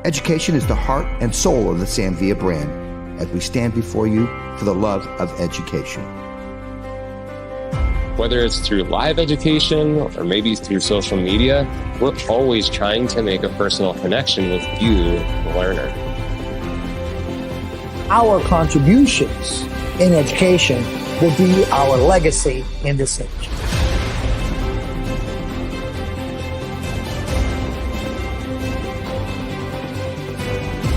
Education is the heart and soul of the Sam Villa brand as we stand before you for the love of education. Whether it's through live education or maybe through social media, we're always trying to make a personal connection with you, the learner. Our contributions in education will be our legacy in this age.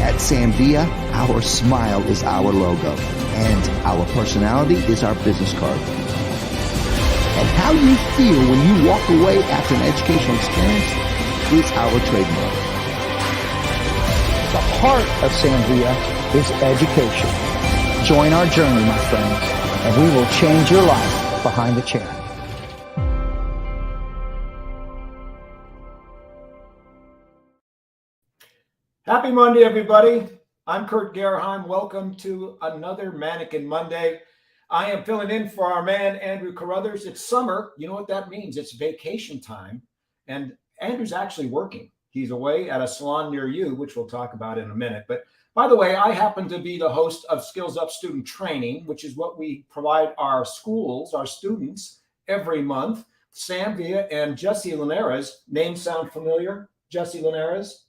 At Sam Villa, our smile is our logo, and our personality is our business card. And how you feel when you walk away after an educational experience is our trademark. The heart of Sam Villa is education. Join our journey, my friends, and we will change your life behind the chair. Happy Monday, everybody. I'm Kurt Gerheim. Welcome to another Mannequin Monday. I am filling in for our man, Andrew Carruthers. It's summer. You know what that means? It's vacation time. And Andrew's actually working. He's away at a salon near you, which we'll talk about in a minute. But by the way, I happen to be the host of Skills Up Student Training, which is what we provide our schools, our students, every month. Sam Villa and Jesse Linares. Names sound familiar? Jesse Linares?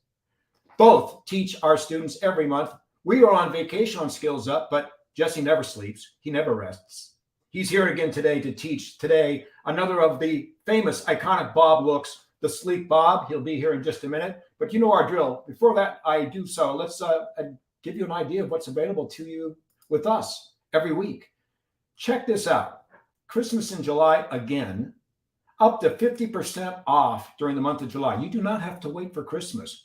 Both teach our students every month. We are on vacation on Skills Up, but Jesse never sleeps. He never rests. He's here again today to teach today another of the famous iconic Bob looks, the sleek Bob. He'll be here in just a minute, but you know our drill. Before that I do so, let's give you an idea of what's available to you with us every week. Check this out. Christmas in July again, up to 50% off during the month of July. You do not have to wait for Christmas.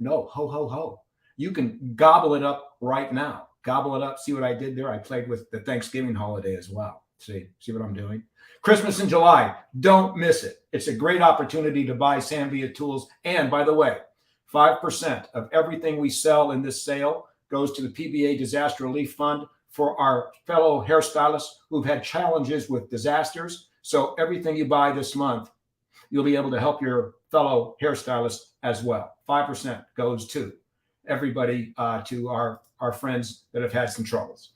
No, ho, ho, ho. You can gobble it up right now. Gobble it up. See what I did there? I played with the Thanksgiving holiday as well. See what I'm doing? Christmas in July. Don't miss it. It's a great opportunity to buy Sam Villa tools. And by the way, 5% of everything we sell in this sale goes to the PBA Disaster Relief Fund for our fellow hairstylists who've had challenges with disasters. So everything you buy this month, you'll be able to help your fellow hairstylists as well. 5% goes to everybody, to our friends that have had some troubles.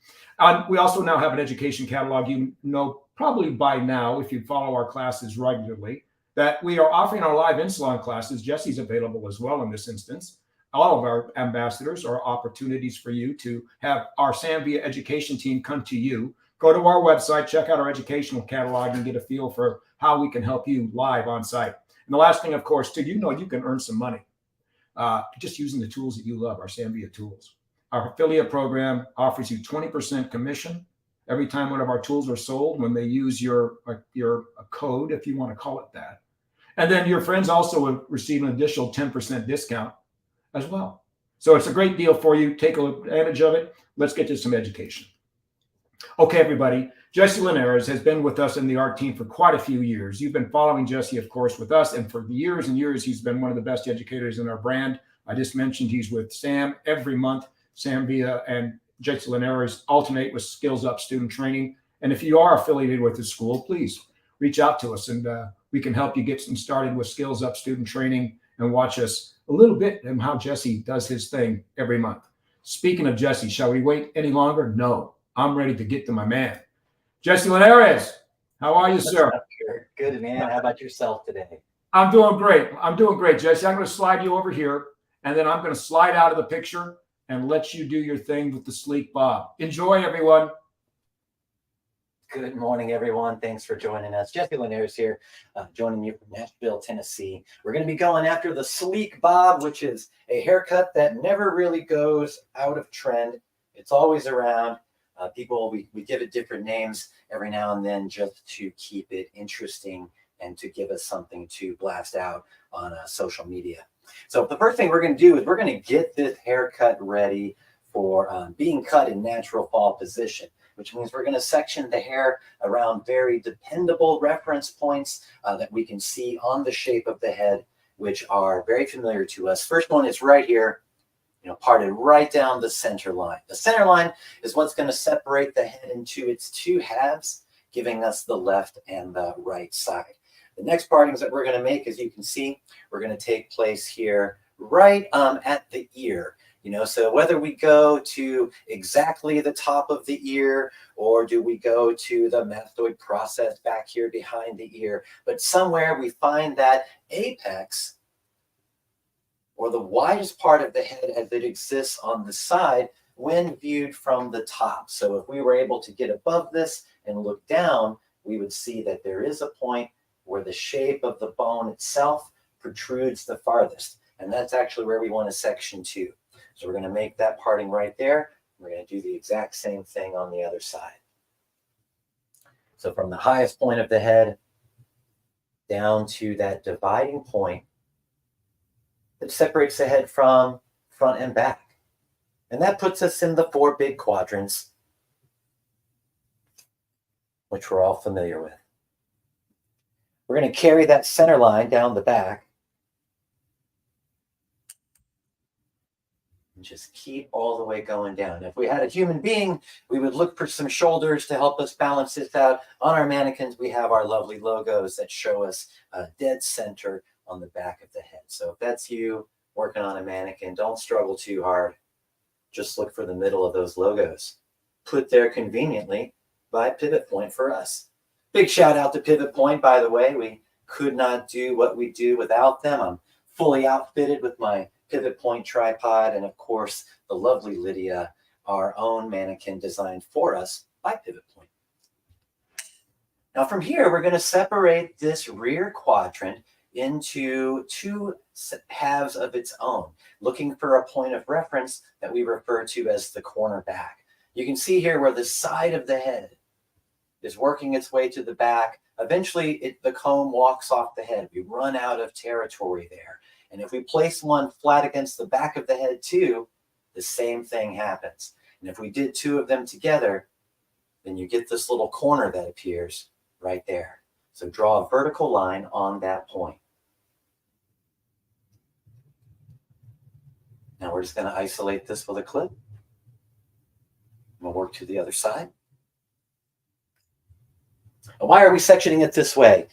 We also now have an education catalog. You know probably by now, if you follow our classes regularly, that we are offering our live in-salon classes. Jesse's available as well in this instance. All of our ambassadors are opportunities for you to have our Sam Villa education team come to you. Go to our website, check out our educational catalog, and get a feel for how we can help you live on site. And the last thing, of course, too, you know you can earn some money just using the tools that you love, our Sam Villa tools. Our affiliate program offers you 20% commission every time one of our tools are sold when they use your code, if you want to call it that. And then your friends also will receive an additional 10% discount as well. So it's a great deal for you. Take advantage of it. Let's get to some education. Okay, everybody. Jesse Linares has been with us in the art team for quite a few years. You've been following Jesse, of course, with us. And for years and years, he's been one of the best educators in our brand. I just mentioned he's with Sam every month. Sam Villa and Jesse Linares alternate with Skills Up Student Training. And if you are affiliated with the school, please reach out to us and we can help you get started with Skills Up Student Training and watch us a little bit and how Jesse does his thing every month. Speaking of Jesse, shall we wait any longer? No. I'm ready to get to my man. Jesse Linares, how are you, sir? Good, man. How about yourself today? I'm doing great. Jesse. I'm going to slide you over here, and then I'm going to slide out of the picture and let you do your thing with the sleek Bob. Enjoy, everyone. Good morning, everyone. Thanks for joining us. Jesse Linares here, joining you from Nashville, Tennessee. We're going to be going after the sleek Bob, which is a haircut that never really goes out of trend. It's always around. We give it different names every now and then just to keep it interesting and to give us something to blast out on social media. So the first thing we're going to do is we're going to get this haircut ready for being cut in natural fall position, which means we're going to section the hair around very dependable reference points that we can see on the shape of the head, which are very familiar to us. First one is right here. Parted right down the center line. The center line is what's going to separate the head into its two halves, giving us the left and the right side. The next partings that we're going to make, as you can see, we're going to take place here right at the ear. So whether we go to exactly the top of the ear, or do we go to the mastoid process back here behind the ear, but somewhere we find that apex, or the widest part of the head as it exists on the side when viewed from the top. So if we were able to get above this and look down, we would see that there is a point where the shape of the bone itself protrudes the farthest. And that's actually where we want to section to. So we're going to make that parting right there. We're going to do the exact same thing on the other side. So from the highest point of the head down to that dividing point that separates the head from front and back. And that puts us in the 4 big quadrants, which we're all familiar with. We're going to carry that center line down the back and just keep all the way going down. If we had a human being, we would look for some shoulders to help us balance this out. On our mannequins, we have our lovely logos that show us a dead center on the back of the head. So if that's you working on a mannequin, don't struggle too hard. Just look for the middle of those logos, put there conveniently by Pivot Point for us. Big shout out to Pivot Point, by the way. We could not do what we do without them. I'm fully outfitted with my Pivot Point tripod, and of course, the lovely Lydia, our own mannequin designed for us by Pivot Point. Now from here, we're going to separate this rear quadrant into 2 halves of its own, looking for a point of reference that we refer to as the corner back. You can see here where the side of the head is working its way to the back. Eventually, the comb walks off the head. We run out of territory there. And if we place one flat against the back of the head too, the same thing happens. And if we did 2 of them together, then you get this little corner that appears right there. So draw a vertical line on that point. Now we're just going to isolate this with a clip. We'll work to the other side. Why are we sectioning it this way?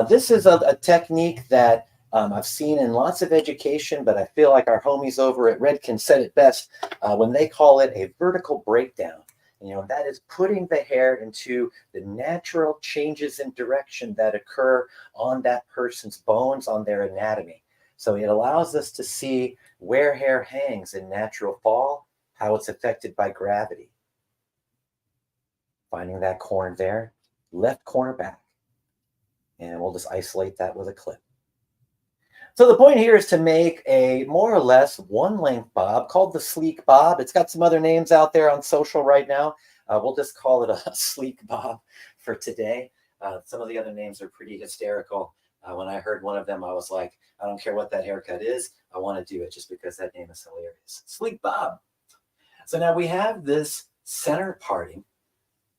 This is a technique that I've seen in lots of education, but I feel like our homies over at Redken said it best when they call it a vertical breakdown. That is putting the hair into the natural changes in direction that occur on that person's bones, on their anatomy. So it allows us to see where hair hangs in natural fall, how it's affected by gravity. Finding that corner there, left corner back. And we'll just isolate that with a clip. So the point here is to make a more or less one-length bob called the sleek bob. It's got some other names out there on social right now. We'll just call it a sleek bob for today. Some of the other names are pretty hysterical. When I heard one of them, I was like, I don't care what that haircut is. I want to do it just because that name is hilarious. Sleek bob. So now we have this center parting,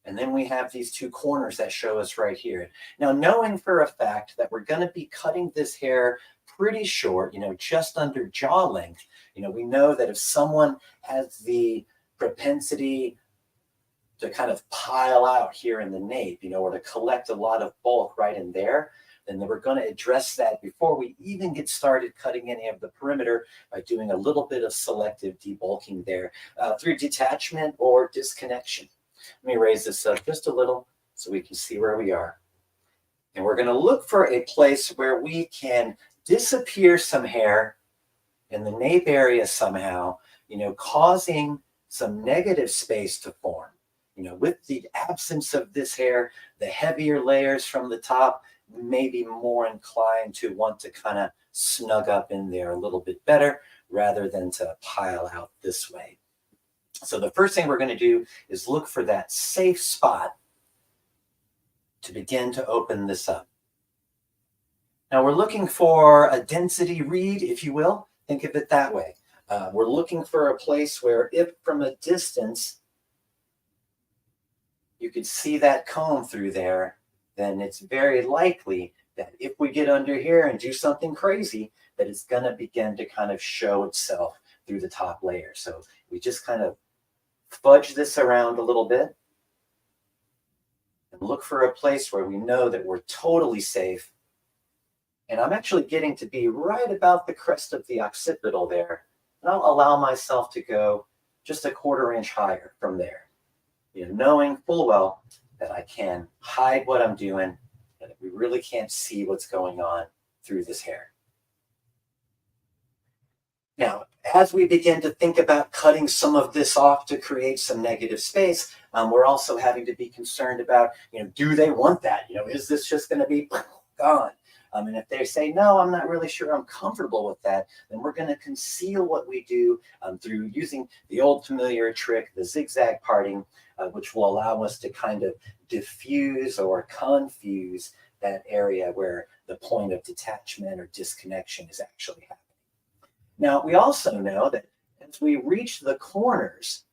and then we have these 2 corners that show us right here. Now, knowing for a fact that we're going to be cutting this hair pretty short, just under jaw length, we know that if someone has the propensity to kind of pile out here in the nape, or to collect a lot of bulk right in there, then we're going to address that before we even get started cutting any of the perimeter by doing a little bit of selective debulking there through detachment or disconnection. Let me raise this up just a little so we can see where we are. And we're going to look for a place where we can disappear some hair in the nape area somehow, causing some negative space to form. With the absence of this hair, the heavier layers from the top may be more inclined to want to kind of snug up in there a little bit better rather than to pile out this way. So the first thing we're going to do is look for that safe spot to begin to open this up. Now we're looking for a density read, if you will. Think of it that way. We're looking for a place where if from a distance you could see that comb through there, then it's very likely that if we get under here and do something crazy, that it's going to begin to kind of show itself through the top layer. So we just kind of fudge this around a little bit and look for a place where we know that we're totally safe And I'm actually getting to be right about the crest of the occipital there. And I'll allow myself to go just a 1/4 inch higher from there, knowing full well that I can hide what I'm doing and that we really can't see what's going on through this hair. Now, as we begin to think about cutting some of this off to create some negative space, we're also having to be concerned about, do they want that? Is this just going to be gone? And if they say, no, I'm not really sure I'm comfortable with that, then we're going to conceal what we do through using the old familiar trick, the zigzag parting, which will allow us to kind of diffuse or confuse that area where the point of detachment or disconnection is actually happening. Now, we also know that as we reach the corners,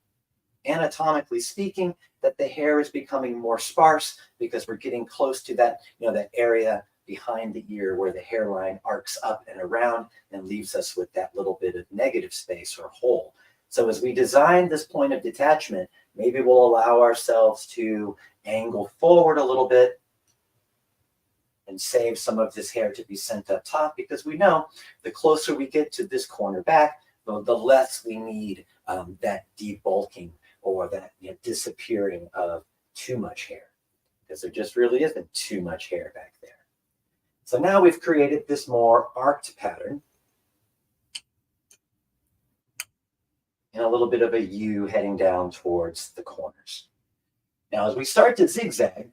anatomically speaking, that the hair is becoming more sparse because we're getting close to that, that area behind the ear where the hairline arcs up and around and leaves us with that little bit of negative space or hole. So as we design this point of detachment, maybe we'll allow ourselves to angle forward a little bit and save some of this hair to be sent up top, because we know the closer we get to this corner back, the less we need that debulking or that disappearing of too much hair, because there just really isn't too much hair back there. So now we've created this more arced pattern and a little bit of a U heading down towards the corners. Now, as we start to zigzag,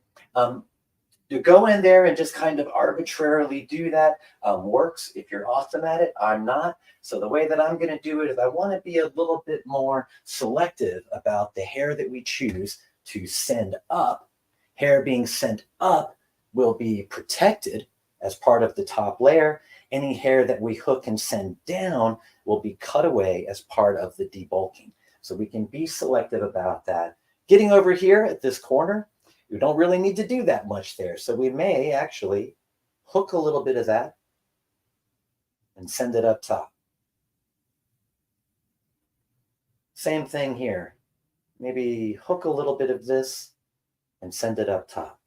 to go in there and just kind of arbitrarily do that works. If you're awesome at it, I'm not. So the way that I'm going to do it is I want to be a little bit more selective about the hair that we choose to send up. Hair being sent up will be protected as part of the top layer. Any hair that we hook and send down will be cut away as part of the debulking. So we can be selective about that. Getting over here at this corner, we don't really need to do that much there. So we may actually hook a little bit of that and send it up top. Same thing here. Maybe hook a little bit of this and send it up top.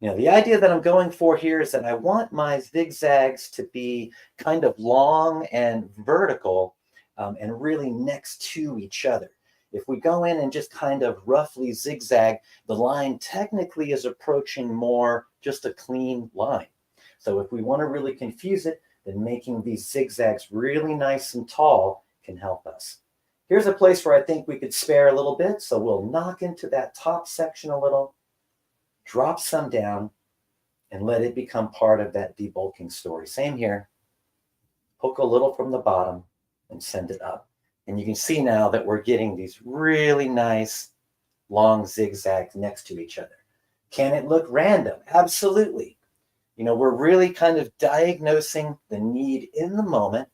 The idea that I'm going for here is that I want my zigzags to be kind of long and vertical and really next to each other. If we go in and just kind of roughly zigzag, the line technically is approaching more just a clean line. So if we want to really confuse it, then making these zigzags really nice and tall can help us. Here's a place where I think we could spare a little bit. So we'll knock into that top section a little, drop some down, and let it become part of that debulking story. Same here. Hook a little from the bottom and send it up. And you can see now that we're getting these really nice long zigzags next to each other. Can it look random? Absolutely. We're really kind of diagnosing the need in the moment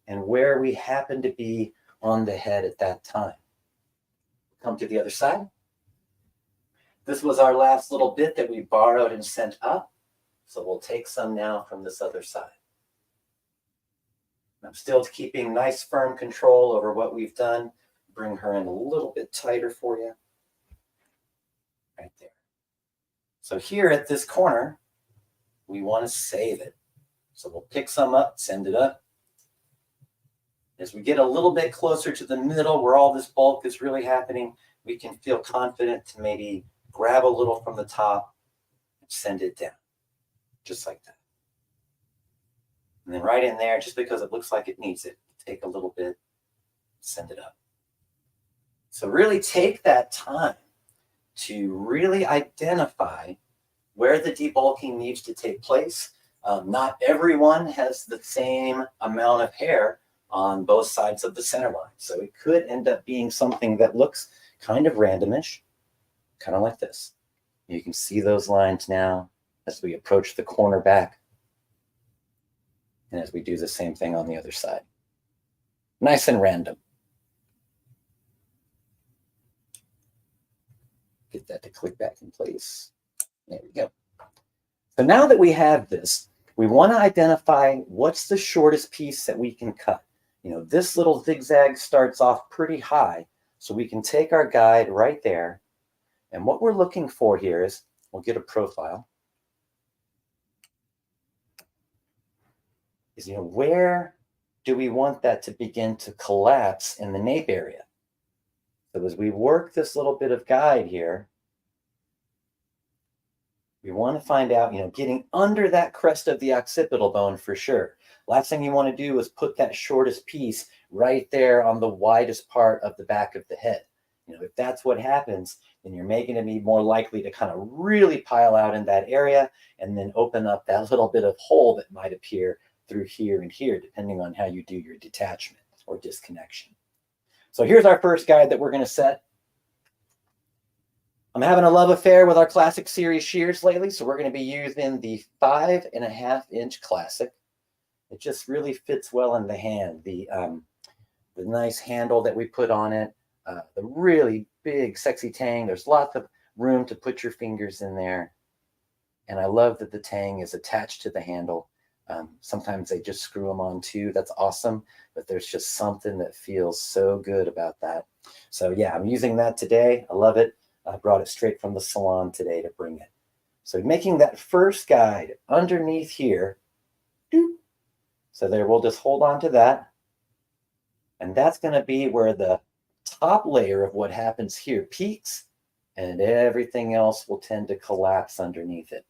and where we happen to be on the head at that time. Come to the other side. This was our last little bit that we borrowed and sent up. So we'll take some now from this other side. I'm still keeping nice firm control over what we've done. Bring her in a little bit tighter for you. Right there. So here at this corner, we want to save it. So we'll pick some up, send it up. As we get a little bit closer to the middle where all this bulk is really happening, we can feel confident to maybe grab a little from the top and send it down. Just like that. And then right in there, just because it looks like it needs it, take a little bit, send it up. So really take that time to really identify where the debulking needs to take place. Not everyone has the same amount of hair on both sides of the center line. So it could end up being something that looks kind of randomish, kind of like this. You can see those lines now as we approach the corner back and as we do the same thing on the other side. Nice and random. Get that to click back in place. There we go. So now that we have this, we want to identify what's the shortest piece that we can cut. This little zigzag starts off pretty high, so we can take our guide right there. And what we're looking for here is, we'll get a profile. is, where do we want that to begin to collapse in the nape area? So as we work this little bit of guide here, we want to find out, getting under that crest of the occipital bone for sure. Last thing you want to do is put that shortest piece right there on the widest part of the back of the head. If that's what happens, then you're making it be more likely to kind of really pile out in that area and then open up that little bit of hole that might appear through here and here, depending on how you do your detachment or disconnection. So here's our first guide that we're going to set. I'm having a love affair with our Classic Series shears lately, so we're going to be using the 5.5-inch Classic. It just really fits well in the hand. The nice handle that we put on it, the really big, sexy tang. There's lots of room to put your fingers in there. And I love that the tang is attached to the handle. Sometimes they just screw them on too. That's awesome. But there's just something that feels so good about that. So yeah, I'm using that today. I love it. I brought it straight from the salon today to bring it. So making that first guide underneath here. Doop. So there, we'll just hold on to that. And that's going to be where the top layer of what happens here peaks, and everything else will tend to collapse underneath it.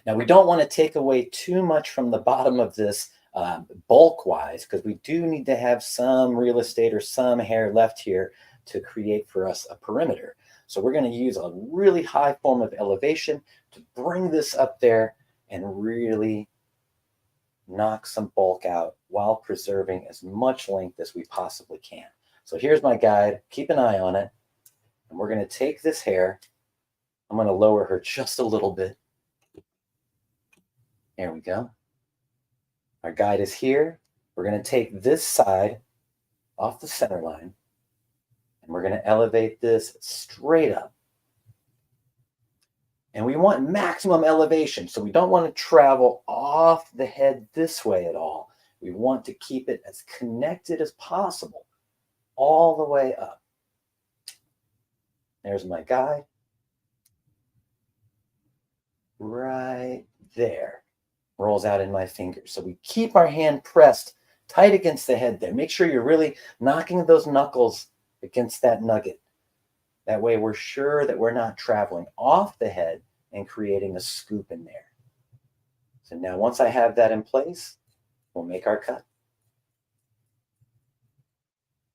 Now, we don't want to take away too much from the bottom of this bulk-wise, because we do need to have some real estate or some hair left here to create for us a perimeter. So we're going to use a really high form of elevation to bring this up there and really knock some bulk out while preserving as much length as we possibly can. So here's my guide. Keep an eye on it. And we're going to take this hair. I'm going to lower her just a little bit. There we go. Our guide is here. We're going to take this side off the center line. And we're going to elevate this straight up. And we want maximum elevation. So we don't want to travel off the head this way at all. We want to keep it as connected as possible all the way up. There's my guide. Right there. Rolls out in my fingers. So we keep our hand pressed tight against the head there. Make sure you're really knocking those knuckles against that nugget. That way we're sure that we're not traveling off the head and creating a scoop in there. So now once I have that in place, we'll make our cut.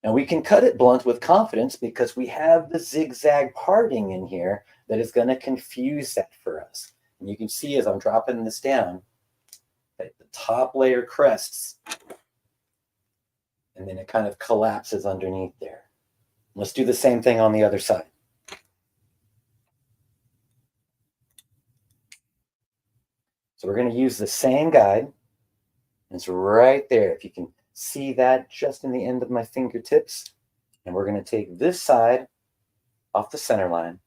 Now we can cut it blunt with confidence because we have the zigzag parting in here that is going to confuse that for us. And you can see as I'm dropping this down that the top layer crests and then it kind of collapses underneath there. Let's do the same thing on the other side. So we're going to use the same guide. It's right there. If you can see that just in the end of my fingertips. And we're going to take this side off the center line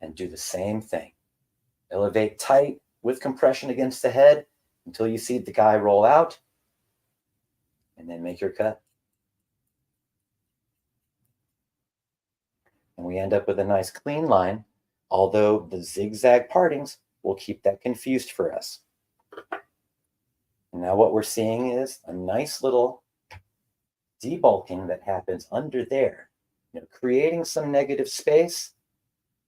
and do the same thing. Elevate tight with compression against the head until you see the guy roll out. And then make your cut. And we end up with a nice clean line, although the zigzag partings will keep that confused for us. And now what we're seeing is a nice little debulking that happens under there, creating some negative space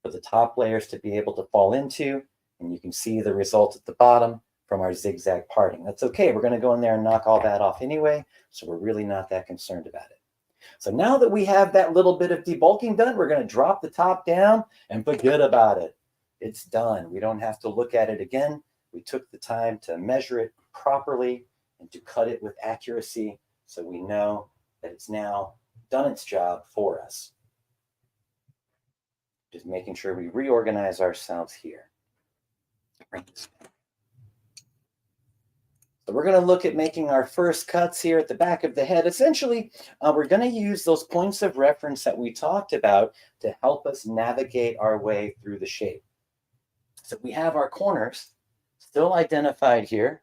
for the top layers to be able to fall into. And you can see the result at the bottom from our zigzag parting. That's okay. We're going to go in there and knock all that off anyway. So we're really not that concerned about it. So now that we have that little bit of debulking done, we're going to drop the top down and forget about it. It's done. We don't have to look at it again. We took the time to measure it properly and to cut it with accuracy so we know that it's now done its job for us. Just making sure we reorganize ourselves here. So we're going to look at making our first cuts here at the back of the head. Essentially, we're going to use those points of reference that we talked about to help us navigate our way through the shape. So we have our corners still identified here.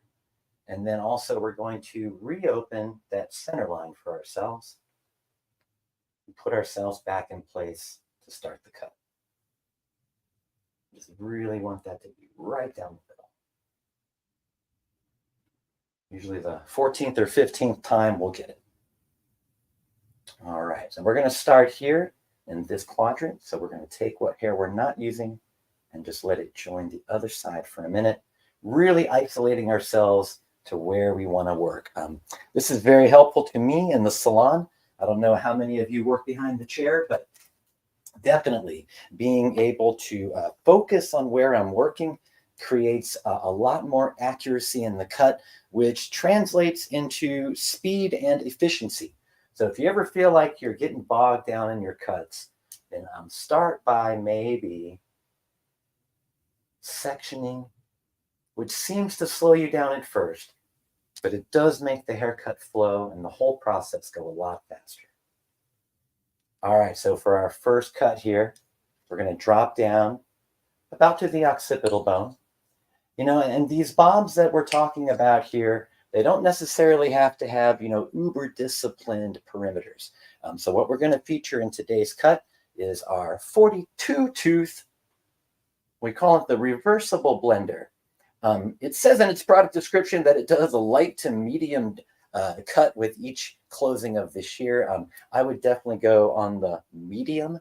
And then also we're going to reopen that center line for ourselves and put ourselves back in place to start the cut. Just really want that to be right down the middle. Usually the 14th or 15th time we'll get it. All right, so we're going to start here in this quadrant. So we're going to take what hair we're not using and just let it join the other side for a minute, really isolating ourselves to where we want to work. This is very helpful to me in the salon. I don't know how many of you work behind the chair, but definitely being able to focus on where I'm working creates a lot more accuracy in the cut, which translates into speed and efficiency. So if you ever feel like you're getting bogged down in your cuts, then start by maybe sectioning, which seems to slow you down at first, but it does make the haircut flow and the whole process go a lot faster. All right, so for our first cut here, we're going to drop down about to the occipital bone. You know, and these bobs that we're talking about here, they don't necessarily have to have, you know, uber disciplined perimeters. So what we're going to feature in today's cut is our 42 tooth, we call it the reversible blender. It says in its product description that it does a light to medium cut with each closing of the shear. I would definitely go on the medium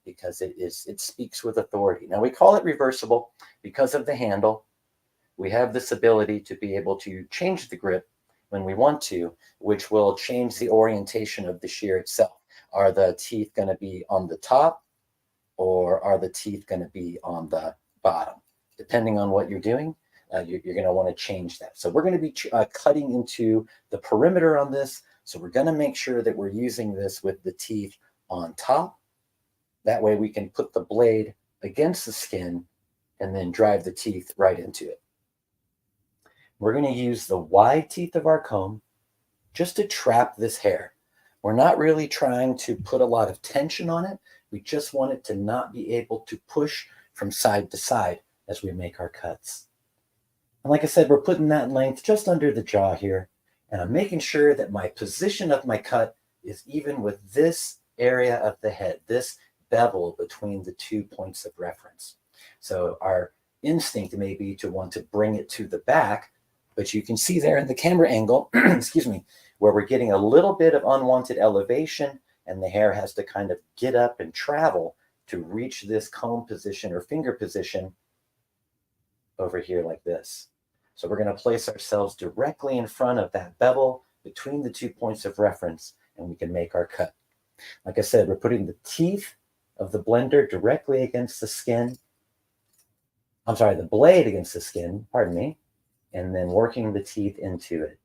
because it speaks with authority. Now we call it reversible because of the handle. We have this ability to be able to change the grip when we want to, which will change the orientation of the shear itself. Are the teeth going to be on the top or are the teeth going to be on the bottom? Depending on what you're doing, you're going to want to change that. So we're going to be cutting into the perimeter on this. So we're going to make sure that we're using this with the teeth on top. That way we can put the blade against the skin and then drive the teeth right into it. We're going to use the wide teeth of our comb just to trap this hair. We're not really trying to put a lot of tension on it. We just want it to not be able to push from side to side as we make our cuts. And like I said, we're putting that length just under the jaw here. And I'm making sure that my position of my cut is even with this area of the head, this bevel between the 2 points of reference. So our instinct may be to want to bring it to the back, but you can see there in the camera angle, excuse me, where we're getting a little bit of unwanted elevation and the hair has to kind of get up and travel to reach this comb position or finger position over here like this. So we're going to place ourselves directly in front of that bevel between the 2 points of reference and we can make our cut. Like I said, we're putting the teeth of the blender directly against the skin. I'm sorry, the blade against the skin, pardon me, and then working the teeth into it.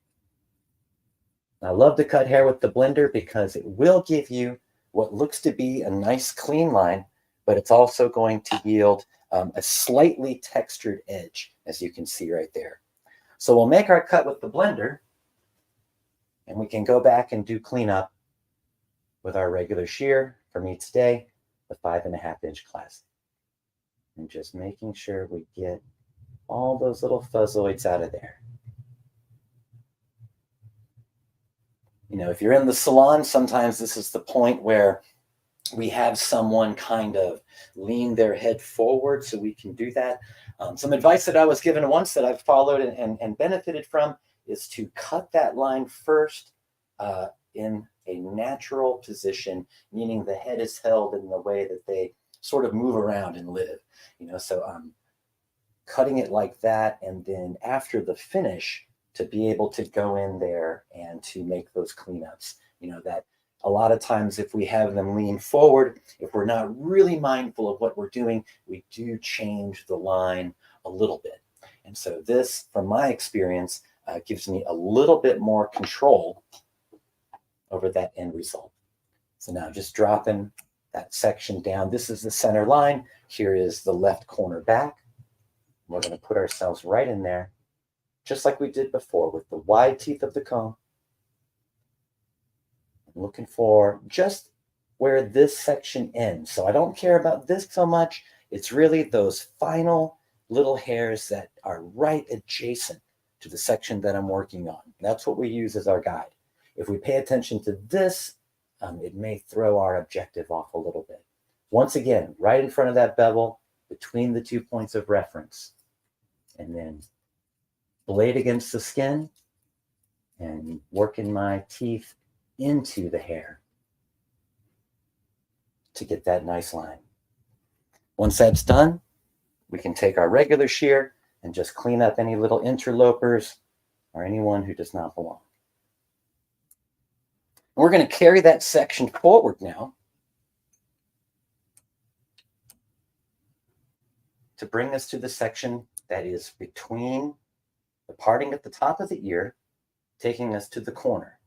I love to cut hair with the blender because it will give you what looks to be a nice clean line, but it's also going to yield a slightly textured edge, as you can see right there. So we'll make our cut with the blender, and we can go back and do cleanup with our regular shear. For me today, the 5.5 inch classic. And just making sure we get all those little fuzzoids out of there. You know, if you're in the salon, sometimes this is the point where we have someone kind of lean their head forward so we can do that. Some advice that I was given once that I've followed and benefited from is to cut that line first in a natural position, meaning the head is held in the way that they sort of move around and live. You know, so cutting it like that, and then after the finish, to be able to go in there and to make those cleanups. You know, that a lot of times if we have them lean forward, if we're not really mindful of what we're doing, we do change the line a little bit. And so this, from my experience, gives me a little bit more control over that end result. So now just dropping that section down. This is the center line. Here is the left corner back. We're going to put ourselves right in there, just like we did before with the wide teeth of the comb. I'm looking for just where this section ends. So I don't care about this so much. It's really those final little hairs that are right adjacent to the section that I'm working on. That's what we use as our guide. If we pay attention to this, it may throw our objective off a little bit. Once again, right in front of that bevel, between the 2 points of reference. And then blade against the skin, and working my teeth into the hair to get that nice line. Once that's done, we can take our regular shear and just clean up any little interlopers or anyone who does not belong. And we're going to carry that section forward now to bring us to the section that is between the parting at the top of the ear, taking us to the corner.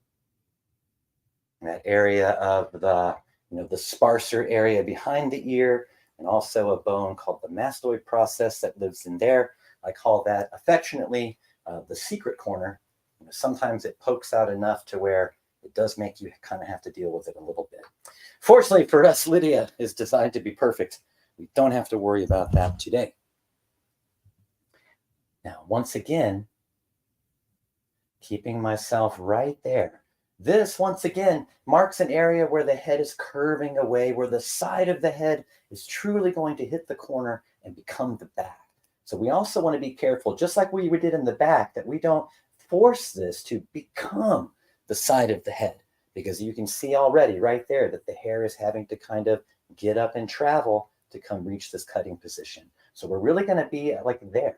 And that area of the, the sparser area behind the ear, and also a bone called the mastoid process that lives in there. I call that affectionately the secret corner. Sometimes it pokes out enough to where it does make you kind of have to deal with it a little bit. Fortunately for us, Lydia is designed to be perfect. We don't have to worry about that today. Now, once again, keeping myself right there. This, once again, marks an area where the head is curving away, where the side of the head is truly going to hit the corner and become the back. So we also want to be careful, just like we did in the back, that we don't force this to become the side of the head, because you can see already right there that the hair is having to kind of get up and travel to come reach this cutting position. So we're really going to be like there,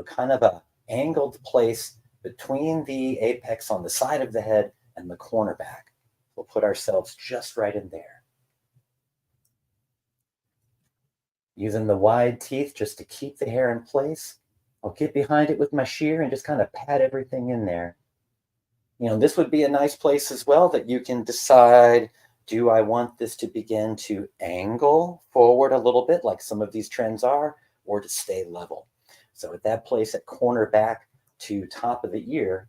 kind of a angled place between the apex on the side of the head and the cornerback. We'll put ourselves just right in there. Using the wide teeth just to keep the hair in place. I'll get behind it with my shear and just kind of pat everything in there. This would be a nice place as well that you can decide, do I want this to begin to angle forward a little bit like some of these trends are, or to stay level? So at that place at cornerback to top of the ear,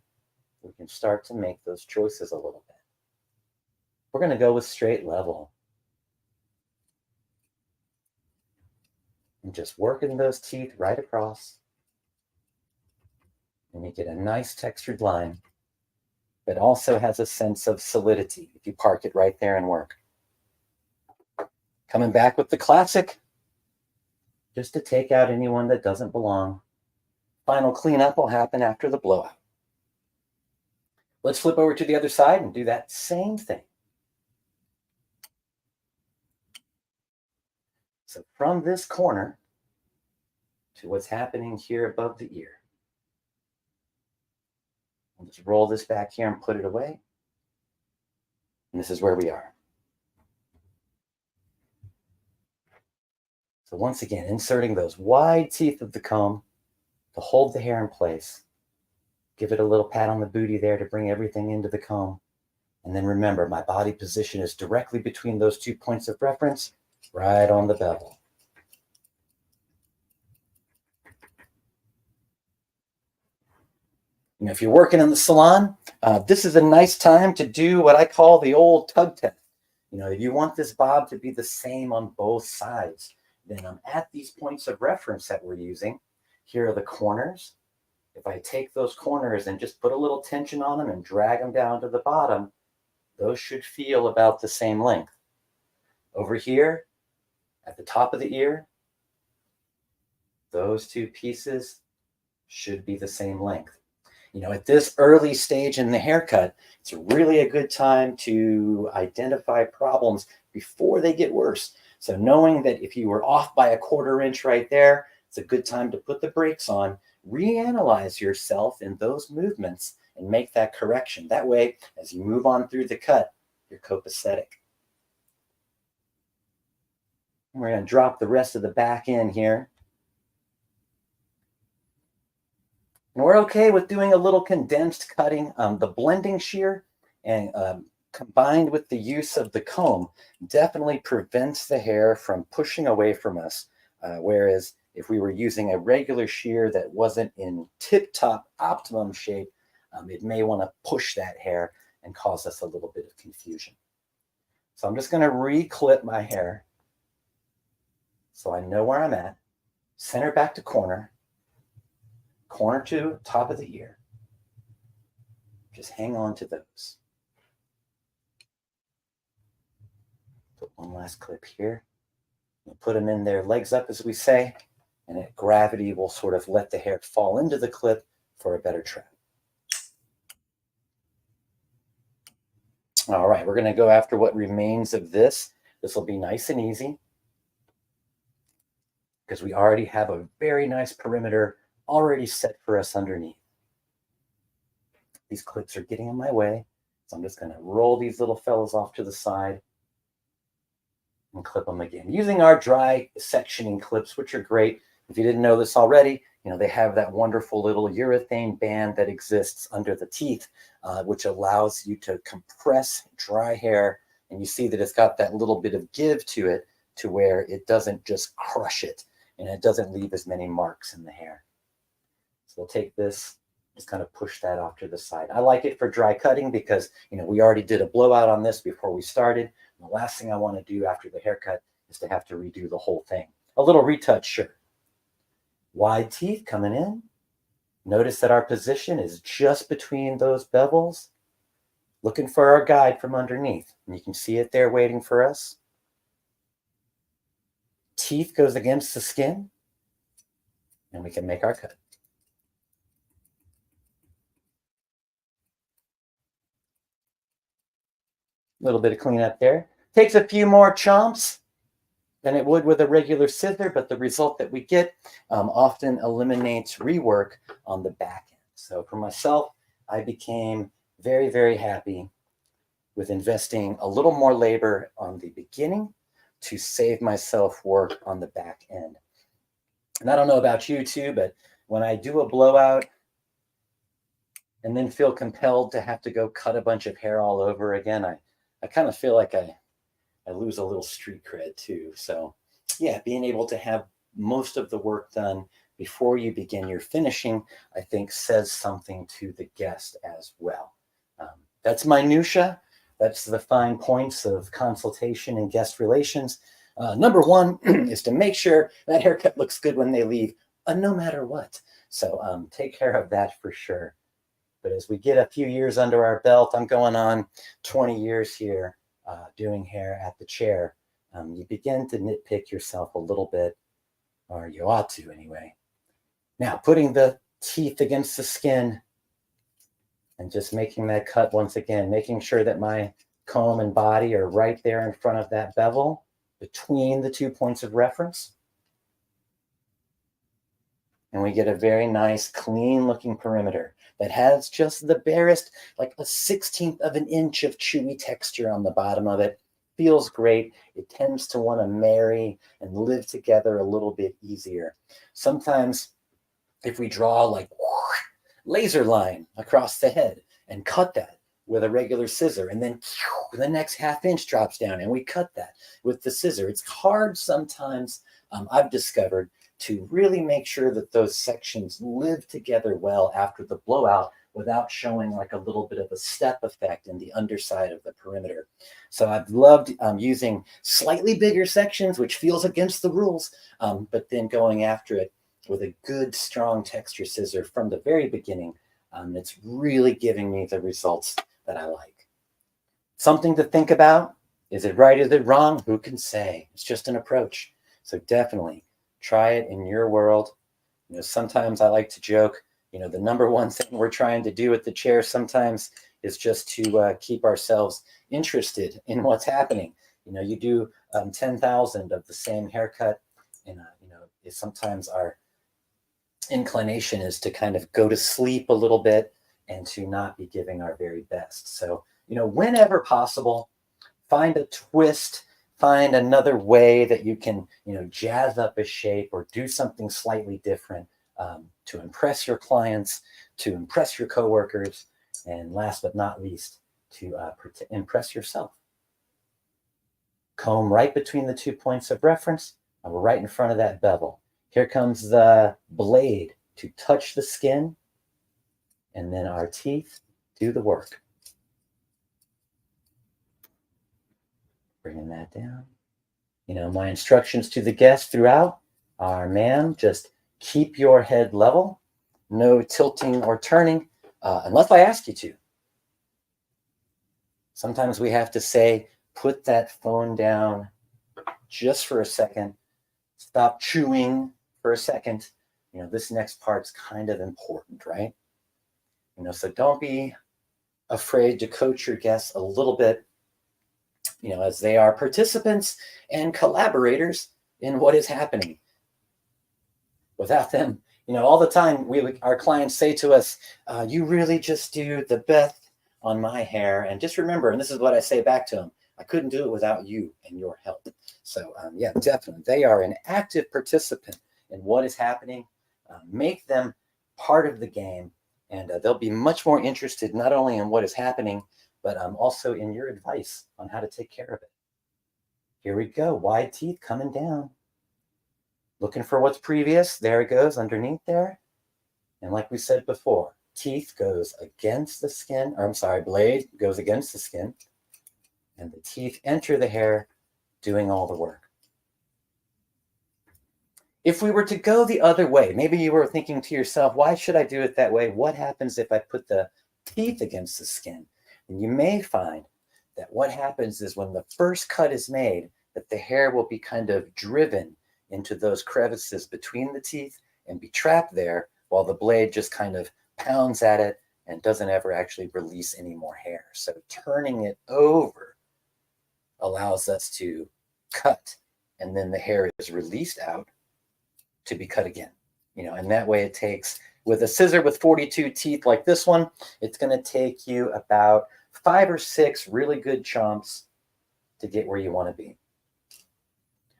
we can start to make those choices a little bit. We're going to go with straight level. And just working those teeth right across. And you get a nice textured line that also has a sense of solidity if you park it right there and work. Coming back with the classic, just to take out anyone that doesn't belong. Final cleanup will happen after the blowout. Let's flip over to the other side and do that same thing. So from this corner to what's happening here above the ear, we'll just roll this back here and put it away. And this is where we are. So once again, inserting those wide teeth of the comb to hold the hair in place. Give it a little pat on the booty there to bring everything into the comb. And then remember, my body position is directly between those 2 points of reference, right on the bevel. If you're working in the salon, this is a nice time to do what I call the old tug test. If you want this bob to be the same on both sides, then at these points of reference that we're using, here are the corners. If I take those corners and just put a little tension on them and drag them down to the bottom, those should feel about the same length. Over here, at the top of the ear, those 2 pieces should be the same length. At this early stage in the haircut, it's really a good time to identify problems before they get worse. So knowing that if you were off by a 1/4 inch right there, it's a good time to put the brakes on, reanalyze yourself in those movements and make that correction. That way, as you move on through the cut, you're copacetic. We're going to drop the rest of the back in here. And we're okay with doing a little condensed cutting. The blending shear and combined with the use of the comb definitely prevents the hair from pushing away from us. Whereas if we were using a regular shear that wasn't in tip-top optimum shape, it may want to push that hair and cause us a little bit of confusion. So I'm just going to re-clip my hair so I know where I'm at. Center back to corner. Corner to top of the ear. Just hang on to those. Put one last clip here. We'll put them in there, legs up as we say, and gravity will sort of let the hair fall into the clip for a better trap. All right, we're going to go after what remains of this. This will be nice and easy because we already have a very nice perimeter already set for us underneath. These clips are getting in my way, so I'm just going to roll these little fellows off to the side and clip them again using our dry sectioning clips, which are great. If you didn't know this already, they have that wonderful little urethane band that exists under the teeth, which allows you to compress dry hair. And you see that it's got that little bit of give to it to where it doesn't just crush it and it doesn't leave as many marks in the hair. So we'll take this, just kind of push that off to the side. I like it for dry cutting because, we already did a blowout on this before we started. And the last thing I want to do after the haircut is to have to redo the whole thing. A little retouch, sure. Wide teeth coming in. Notice that our position is just between those bevels. Looking for our guide from underneath. And you can see it there waiting for us. Teeth goes against the skin. And we can make our cut. A little bit of cleanup there. Takes a few more chomps than it would with a regular scissor, but the result that we get often eliminates rework on the back end. So for myself, I became very, very happy with investing a little more labor on the beginning to save myself work on the back end. And I don't know about you too, but when I do a blowout and then feel compelled to have to go cut a bunch of hair all over again, I kind of feel like I lose a little street cred too. So yeah, being able to have most of the work done before you begin your finishing, I think says something to the guest as well. That's minutia. That's the fine points of consultation and guest relations. Number one is to make sure that haircut looks good when they leave, no matter what. So take care of that for sure. But as we get a few years under our belt, I'm going on 20 years here doing hair at the chair. You begin to nitpick yourself a little bit, or you ought to anyway. Now, putting the teeth against the skin and just making that cut once again, making sure that my comb and body are right there in front of that bevel between the 2 points of reference. And we get a very nice, clean looking perimeter that has just the barest, like a 1/16 of an inch of chewy texture on the bottom of it. Feels great. It tends to want to marry and live together a little bit easier. Sometimes if we draw like laser line across the head and cut that with a regular scissor, and then the next 1/2 inch drops down and we cut that with the scissor, it's hard sometimes, I've discovered, to really make sure that those sections live together well after the blowout without showing like a little bit of a step effect in the underside of the perimeter. So I've loved using slightly bigger sections, which feels against the rules, but then going after it with a good, strong texture scissor from the very beginning. It's really giving me the results that I like. Something to think about. Is it right? Is it wrong? Who can say? It's just an approach. So definitely try it in your world. Sometimes I like to joke, the number one thing we're trying to do at the chair sometimes is just to keep ourselves interested in what's happening. You do 10,000 of the same haircut, and sometimes our inclination is to kind of go to sleep a little bit and to not be giving our very best. So, whenever possible, find a twist. Find another way that you can, jazz up a shape or do something slightly different to impress your clients, to impress your coworkers, and last but not least, to impress yourself. Comb right between the 2 points of reference, and we're right in front of that bevel. Here comes the blade to touch the skin, and then our teeth do the work. Bringing that down. My instructions to the guest throughout are, ma'am, just keep your head level. No tilting or turning unless I ask you to. Sometimes we have to say, put that phone down just for a second. Stop chewing for a second. This next part's kind of important, right? So don't be afraid to coach your guests a little bit, as they are participants and collaborators in what is happening. Without them, all the time our clients say to us, you really just do the best on my hair. And just remember, and this is what I say back to them, I couldn't do it without you and your help. So yeah, definitely. They are an active participant in what is happening. Make them part of the game, and they'll be much more interested not only in what is happening, but also in your advice on how to take care of it. Here we go. Wide teeth coming down. Looking for what's previous. There it goes underneath there. And like we said before, teeth goes against the skin, blade goes against the skin, and the teeth enter the hair doing all the work. If we were to go the other way, maybe you were thinking to yourself, why should I do it that way? What happens if I put the teeth against the skin? And you may find that what happens is when the first cut is made, that the hair will be kind of driven into those crevices between the teeth and be trapped there while the blade just kind of pounds at it and doesn't ever actually release any more hair. So turning it over allows us to cut, and then the hair is released out to be cut again. And that way it takes, with a scissor with 42 teeth like this one, it's going to take you about 5 or 6 really good chomps to get where you want to be.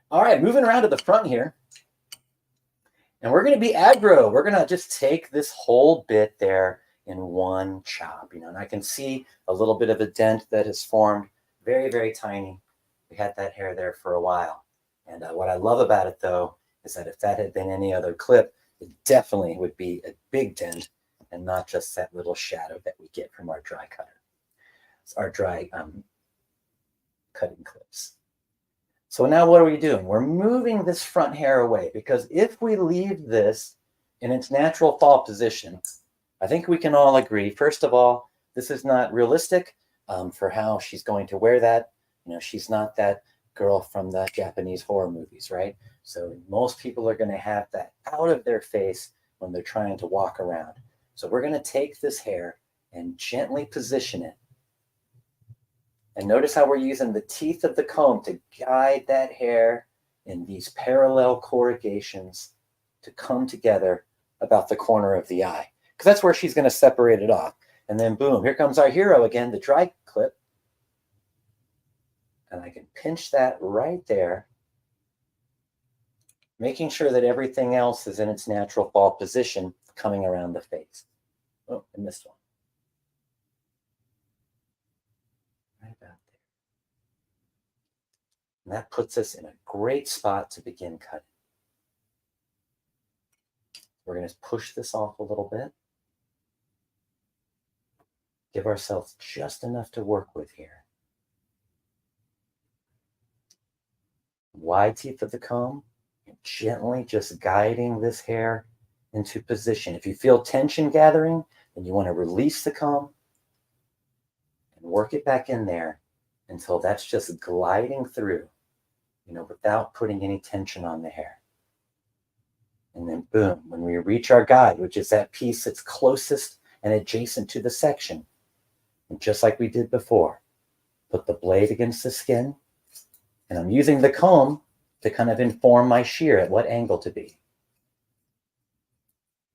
All right, moving around to the front here. And we're going to be aggro. We're going to just take this whole bit there in one chop, and I can see a little bit of a dent that has formed, very, very tiny. We had that hair there for a while. And what I love about it, though, is that if that had been any other clip, it definitely would be a big dent and not just that little shadow that we get from our dry cutter. It's our dry cutting clips. So now what are we doing? We're moving this front hair away, because if we leave this in its natural fall position, I think we can all agree, first of all, this is not realistic for how she's going to wear that. She's not that girl from the Japanese horror movies, right? So most people are going to have that out of their face when they're trying to walk around. So we're going to take this hair and gently position it. And notice how we're using the teeth of the comb to guide that hair in these parallel corrugations to come together about the corner of the eye, because that's where she's going to separate it off. And then boom, here comes our hero again, the dry clip. And I can pinch that right there, making sure that everything else is in its natural fall position coming around the face. Oh, I missed one. Right about there. And that puts us in a great spot to begin cutting. We're going to push this off a little bit. Give ourselves just enough to work with here. Wide teeth of the comb, and gently just guiding this hair into position. If you feel tension gathering, then you want to release the comb and work it back in there until that's just gliding through, without putting any tension on the hair. And then boom, when we reach our guide, which is that piece that's closest and adjacent to the section, and just like we did before, put the blade against the skin, and I'm using the comb to kind of inform my shear at what angle to be.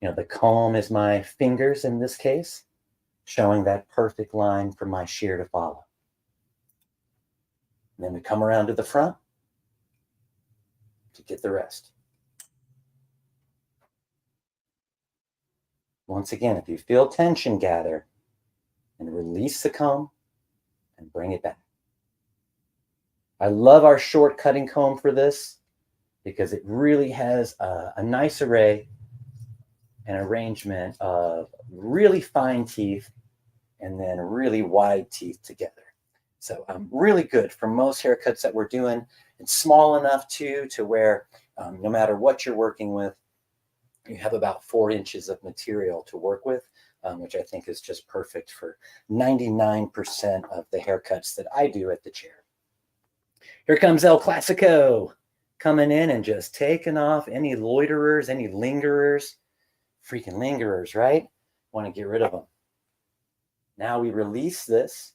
The comb is my fingers in this case, showing that perfect line for my shear to follow. And then we come around to the front to get the rest. Once again, if you feel tension gather, and release the comb and bring it back. I love our short cutting comb for this because it really has a nice array and arrangement of really fine teeth and then really wide teeth together. So really good for most haircuts that we're doing. It's small enough too to where no matter what you're working with, you have about 4 inches of material to work with, which I think is just perfect for 99% of the haircuts that I do at the chair. Here comes El Clasico coming in and just taking off any loiterers, any lingerers, freaking lingerers, right? Want to get rid of them. Now we release this.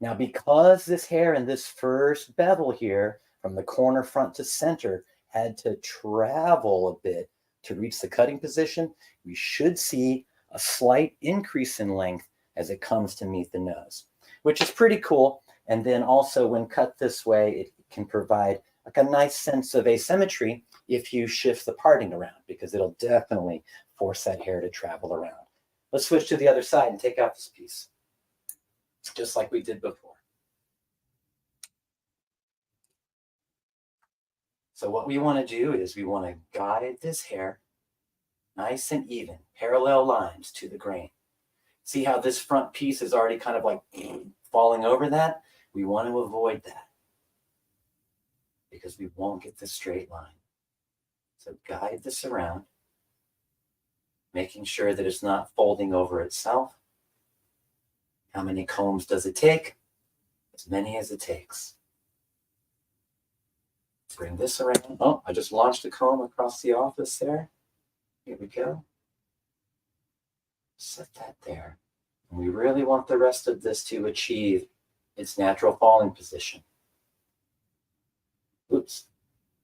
Now, because this hair in this first bevel here from the corner front to center had to travel a bit to reach the cutting position, we should see a slight increase in length as it comes to meet the nose, which is pretty cool. And then also when cut this way, it can provide like a nice sense of asymmetry if you shift the parting around, because it'll definitely force that hair to travel around. Let's switch to the other side and take out this piece, just like we did before. So what we want to do is we want to guide this hair nice and even, parallel lines to the grain. See how this front piece is already kind of like falling over that? We want to avoid that because we won't get the straight line. So guide this around, making sure that it's not folding over itself. How many combs does it take? As many as it takes. Bring this around. Oh, I just launched a comb across the office there. Here we go. Set that there. And we really want the rest of this to achieve its natural falling position. Oops,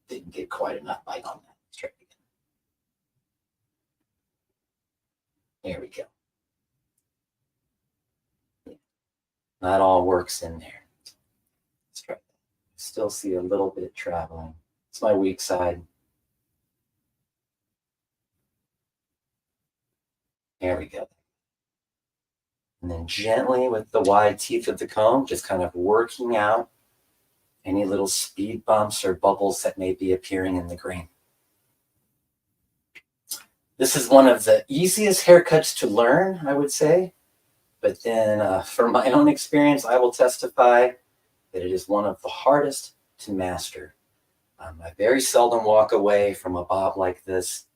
didn't get quite enough bite on that. Let's try it again. There we go. That all works in there. Let's try that. Still see a little bit traveling. It's my weak side. There we go. And then gently with the wide teeth of the comb, just kind of working out any little speed bumps or bubbles that may be appearing in the grain. This is one of the easiest haircuts to learn, I would say. But then from my own experience, I will testify that it is one of the hardest to master. I very seldom walk away from a bob like this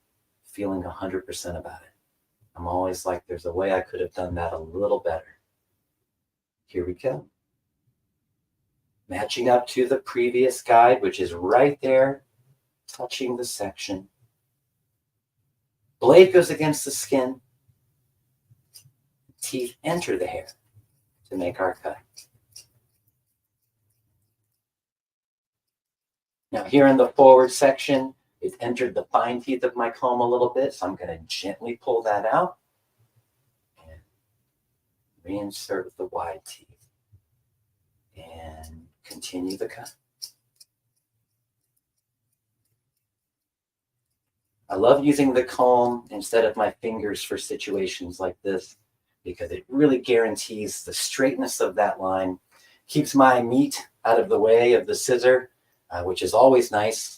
feeling 100% about it. I'm always like, there's a way I could have done that a little better. Here we go. Matching up to the previous guide, which is right there, touching the section. Blade goes against the skin. Teeth enter the hair to make our cut. Now here in the forward section, it entered the fine teeth of my comb a little bit, so I'm going to gently pull that out and reinsert with the wide teeth and continue the cut. I love using the comb instead of my fingers for situations like this because it really guarantees the straightness of that line, keeps my meat out of the way of the scissor, which is always nice.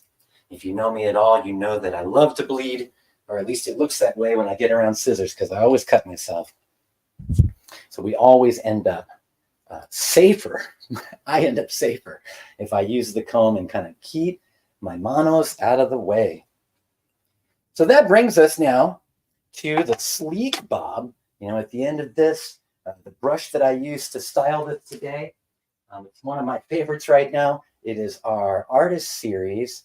If you know me at all, you know that I love to bleed, or at least it looks that way when I get around scissors because I always cut myself. So we always end up safer. I end up safer if I use the comb and kind of keep my manos out of the way. So that brings us now to the sleek bob. You know, at the end of this, the brush that I used to style this today, it's one of my favorites right now. It is our Artist Series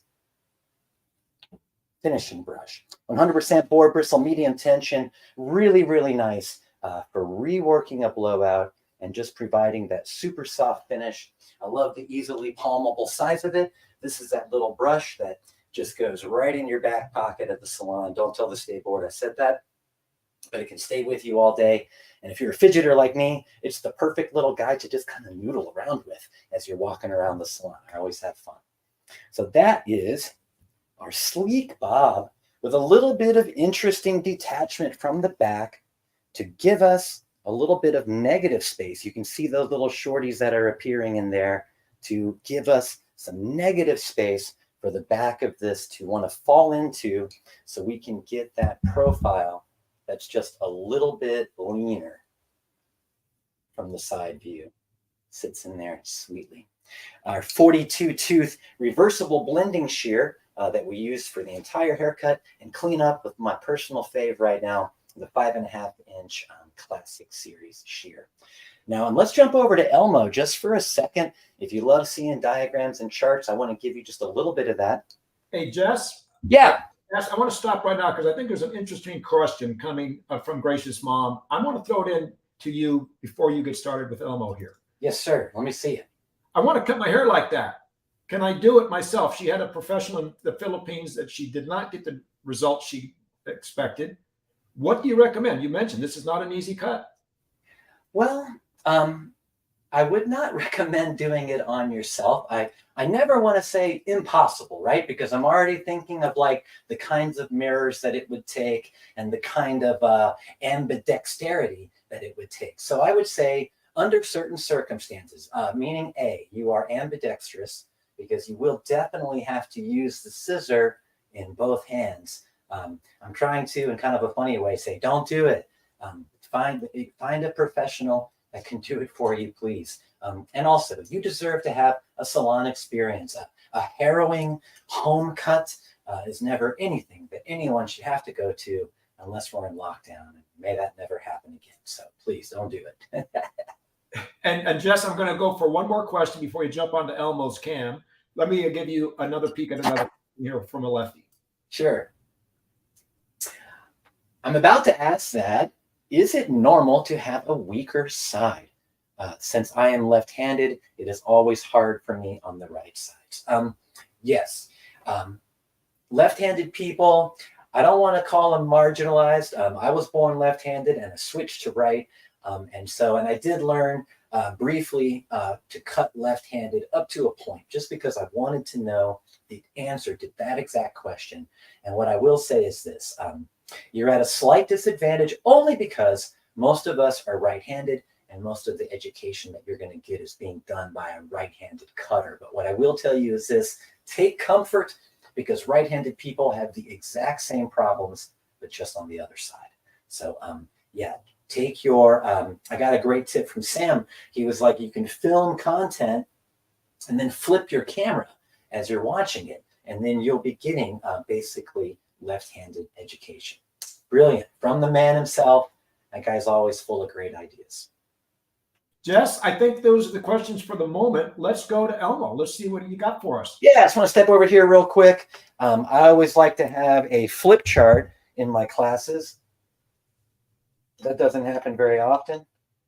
finishing brush. 100% boar bristle, medium tension. Really, really nice for reworking a blowout and just providing that super soft finish. I love the easily palmable size of it. This is that little brush that just goes right in your back pocket at the salon. Don't tell the stay board I said that, but it can stay with you all day. And if you're a fidgeter like me, it's the perfect little guy to just kind of noodle around with as you're walking around the salon. I always have fun. So that is our sleek bob with a little bit of interesting detachment from the back to give us a little bit of negative space. You can see those little shorties that are appearing in there to give us some negative space for the back of this to want to fall into so we can get that profile that's just a little bit leaner from the side view. Sits in there sweetly. Our 42 tooth reversible blending shear that we use for the entire haircut and clean up with my personal fave right now, the 5.5 inch Classic Series shear. Now, and let's jump over to Elmo just for a second. If you love seeing diagrams and charts, I want to give you just a little bit of that. Hey, Jess. Yeah. Yes, I want to stop right now because I think there's an interesting question coming from Gracious Mom. I want to throw it in to you before you get started with Elmo here. Yes, sir. Let me see it. I want to cut my hair like that. Can I do it myself? She had a professional in the Philippines that she did not get the results she expected. What do you recommend? You mentioned this is not an easy cut. Well, I would not recommend doing it on yourself. I never want to say impossible, right? Because I'm already thinking of like the kinds of mirrors that it would take and the kind of ambidexterity that it would take. So I would say under certain circumstances, meaning A, you are ambidextrous, because you will definitely have to use the scissor in both hands. I'm trying to, in kind of a funny way, say, don't do it. Find a professional that can do it for you, please. And also, you deserve to have a salon experience. A harrowing home cut is never anything that anyone should have to go to unless we're in lockdown. And may that never happen again. So please don't do it. And Jess, I'm going to go for one more question before you jump onto Elmo's cam. Let me give you another peek at another here from a lefty. Sure. I'm about to ask that, is it normal to have a weaker side? Since I am left-handed, it is always hard for me on the right side. Yes. Left-handed people, I don't want to call them marginalized. I was born left-handed and I switched to right. And I did learn briefly to cut left-handed up to a point, just because I wanted to know the answer to that exact question. And what I will say is this, you're at a slight disadvantage only because most of us are right-handed and most of the education that you're going to get is being done by a right-handed cutter. But what I will tell you is this, take comfort, because right-handed people have the exact same problems, but just on the other side. So yeah, take your, I got a great tip from Sam. He was like, you can film content and then flip your camera as you're watching it. And then you'll be getting basically left-handed education. Brilliant. From the man himself. That guy's always full of great ideas. Jess, I think those are the questions for the moment. Let's go to Elmo. Let's see what you got for us. Yeah, I just want to step over here real quick. I always like to have a flip chart in my classes. That doesn't happen very often.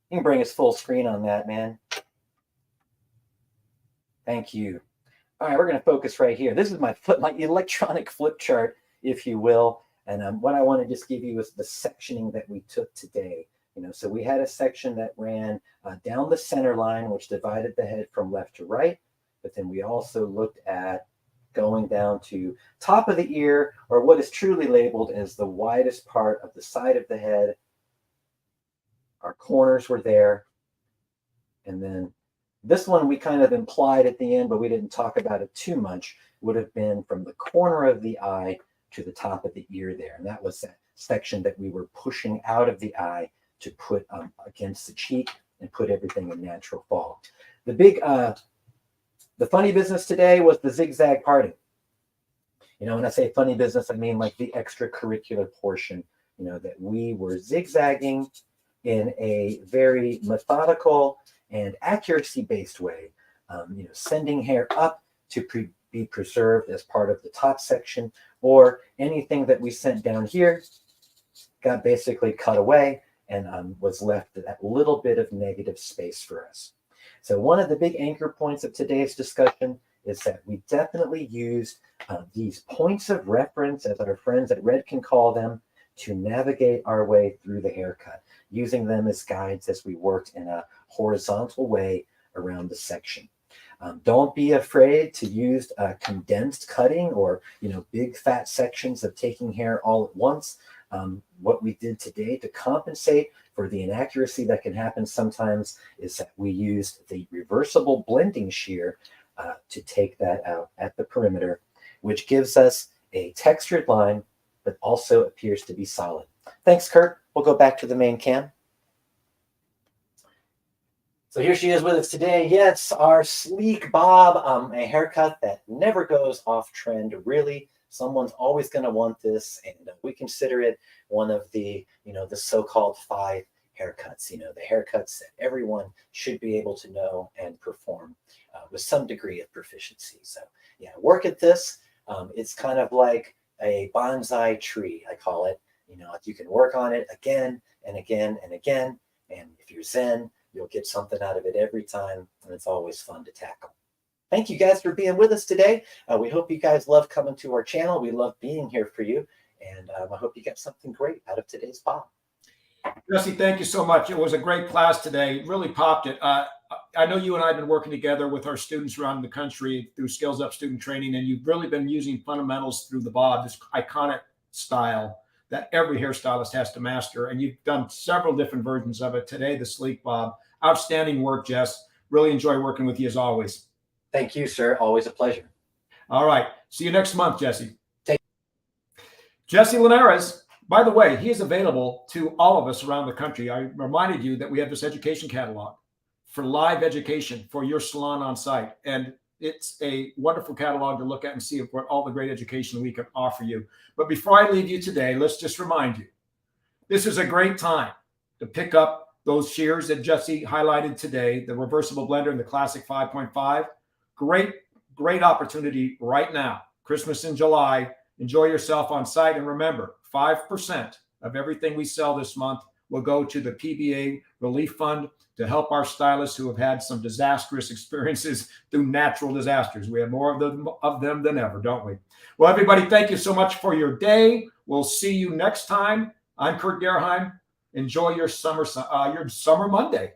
You can bring us full screen on that, man. Thank you. All right, we're going to focus right here. This is my electronic flip chart, if you will. And what I want to just give you is the sectioning that we took today. So we had a section that ran down the center line, which divided the head from left to right. But then we also looked at going down to top of the ear, or what is truly labeled as the widest part of the side of the head. Our corners were there. And then this one we kind of implied at the end, but we didn't talk about it too much, would have been from the corner of the eye to the top of the ear there. And that was that section that we were pushing out of the eye to put against the cheek and put everything in natural fall. The big, the funny business today was the zigzag parting. When I say funny business, I mean like the extracurricular portion, that we were zigzagging in a very methodical and accuracy-based way, sending hair up to be preserved as part of the top section, or anything that we sent down here got basically cut away and was left that little bit of negative space for us. So one of the big anchor points of today's discussion is that we definitely used these points of reference, as our friends at Red can call them, to navigate our way through the haircut, using them as guides as we worked in a horizontal way around the section. Don't be afraid to use condensed cutting or big fat sections of taking hair all at once. What we did today to compensate for the inaccuracy that can happen sometimes is that we used the reversible blending shear to take that out at the perimeter, which gives us a textured line, but also appears to be solid. Thanks, Kurt. We'll go back to the main cam. So here she is with us today. Yes, our sleek bob, a haircut that never goes off trend, really. Someone's always going to want this, and we consider it one of the, the so-called 5 haircuts, the haircuts that everyone should be able to know and perform with some degree of proficiency. So yeah, work at this. It's kind of like a bonsai tree, I call it. You can work on it again and again and again, And if you're Zen, you'll get something out of it every time, and it's always fun to tackle. Thank you guys for being with us today. We hope you guys love coming to our channel. We love being here for you, and I hope you got something great out of today's Bob. Jesse, thank you so much. It was a great class today. Really popped it. I know you and I have been working together with our students around the country through Skills Up student training, and you've really been using fundamentals through the bob, this iconic style that every hairstylist has to master. And you've done several different versions of it today, the sleek bob. Outstanding work, Jess. Really enjoy working with you as always. Thank you, sir. Always a pleasure. All right. See you next month, Jesse. Jesse Linares. By the way, he is available to all of us around the country. I reminded you that we have this education catalog for live education for your salon on site. And it's a wonderful catalog to look at and see what all the great education we can offer you. But before I leave you today, let's just remind you, this is a great time to pick up those shears that Jesse highlighted today, the reversible blender and the classic 5.5. Great opportunity right now. Christmas in July. Enjoy yourself on site. And remember, 5% of everything we sell this month will go to the PBA Relief Fund to help our stylists who have had some disastrous experiences through natural disasters. We have more of them than ever, don't we? Well, everybody, thank you so much for your day. We'll see you next time. I'm Kurt Gerheim. Enjoy your summer Monday.